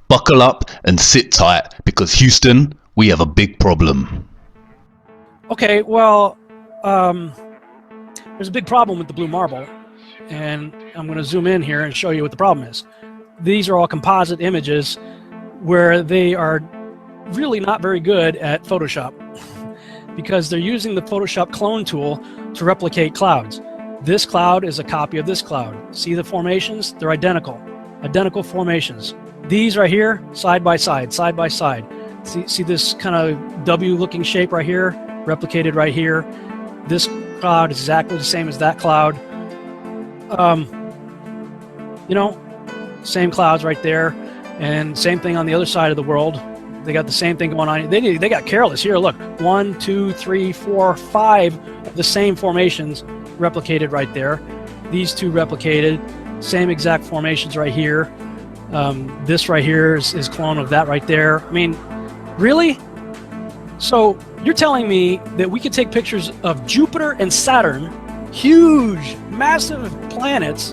Buckle up and sit tight, because Houston, we have a big problem. Okay, well, there's a big problem with the blue marble, and I'm going to zoom in here and show you what the problem is. These are all composite images where they are really not very good at Photoshop because they're using the Photoshop clone tool to replicate clouds. This cloud is a copy of this cloud. See the formations? They're identical formations. These right here, side by side, side by side. See this kind of W-looking shape right here, replicated right here. This cloud is exactly the same as that cloud. You know, same clouds right there, and same thing on the other side of the world. They got the same thing going on. They got careless here. Look, 1, 2, 3, 4, 5 of the same formations replicated right there. These two replicated, same exact formations right here. This right here is clone of that right there. I mean, really? So you're telling me that we could take pictures of Jupiter and Saturn, huge, massive planets,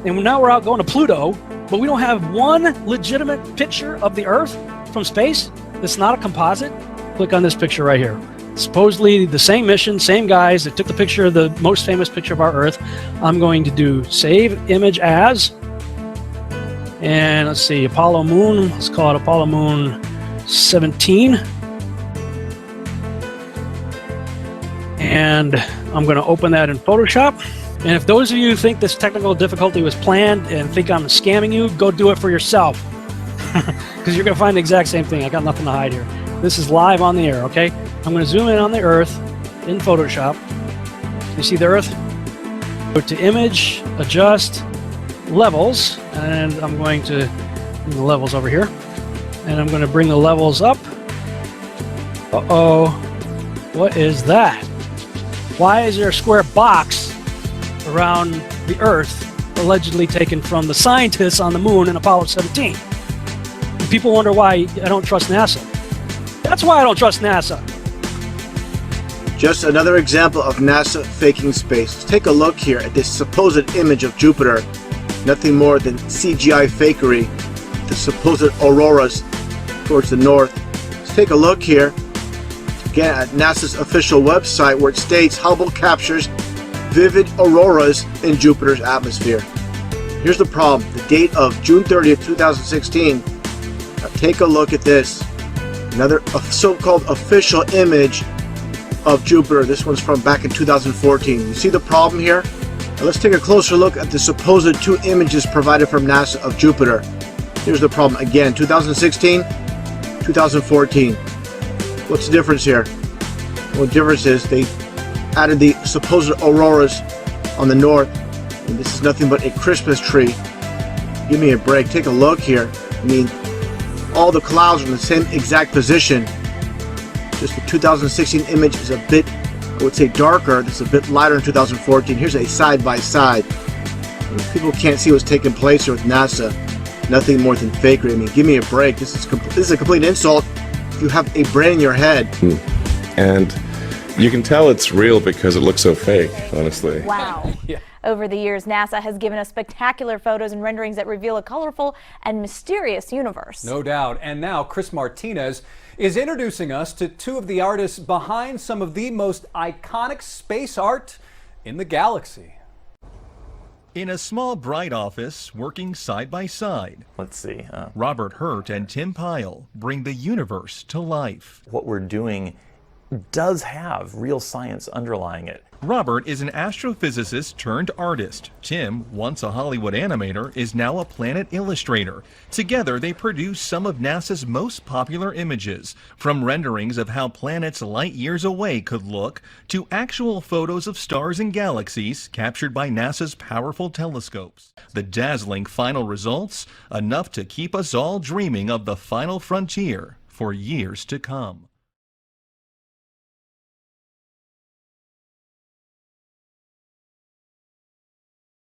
and now we're out going to Pluto, but we don't have one legitimate picture of the Earth from space that's not a composite? Click on this picture right here. Supposedly the same mission, same guys that took the picture of the most famous picture of our Earth. I'm going to do save image as, and let's see, Apollo Moon, let's call it Apollo Moon 17. And I'm going to open that in Photoshop. And if those of you think this technical difficulty was planned and think I'm scamming you, go do it for yourself. Because you're going to find the exact same thing. I got nothing to hide here. This is live on the air, okay? I'm going to zoom in on the Earth in Photoshop. You see the Earth? Go to Image, Adjust, Levels, and I'm going to bring the levels over here. And I'm going to bring the levels up. Uh-oh. What is that? Why is there a square box around the Earth allegedly taken from the scientists on the moon in Apollo 17? And people wonder why I don't trust NASA. That's why I don't trust NASA. Just another example of NASA faking space. Take a look here at this supposed image of Jupiter. Nothing more than CGI fakery. The supposed auroras towards the north. Let's take a look here again at NASA's official website, where it states Hubble captures vivid auroras in Jupiter's atmosphere. Here's the problem. The date of June 30th, 2016. Now take a look at this. Another so-called official image of Jupiter. This one's from back in 2014. You see the problem here? Now let's take a closer look at the supposed two images provided from NASA of Jupiter. Here's the problem again. 2016, 2014. What's the difference here? Well, the difference is they added the supposed auroras on the north, and this is nothing but a Christmas tree. Give me a break. Take a look here. I mean, all the clouds are in the same exact position. Just the 2016 image is a bit, I would say, darker. This is a bit lighter in 2014. Here's a side-by-side. People can't see what's taking place here with NASA. Nothing more than fakery. I mean, give me a break. This is a complete insult. If you have a brain in your head. And you can tell it's real because it looks so fake, honestly. Wow. Yeah. Over the years, NASA has given us spectacular photos and renderings that reveal a colorful and mysterious universe. No doubt. And now Chris Martinez is introducing us to two of the artists behind some of the most iconic space art in the galaxy. In a small, bright office, working side by side, Let's see. Robert Hurt and Tim Pyle bring the universe to life. What we're doing does have real science underlying it. Robert is an astrophysicist turned artist. Tim, once a Hollywood animator, is now a planet illustrator. Together, they produce some of NASA's most popular images, from renderings of how planets light years away could look, to actual photos of stars and galaxies captured by NASA's powerful telescopes. The dazzling final results, enough to keep us all dreaming of the final frontier for years to come.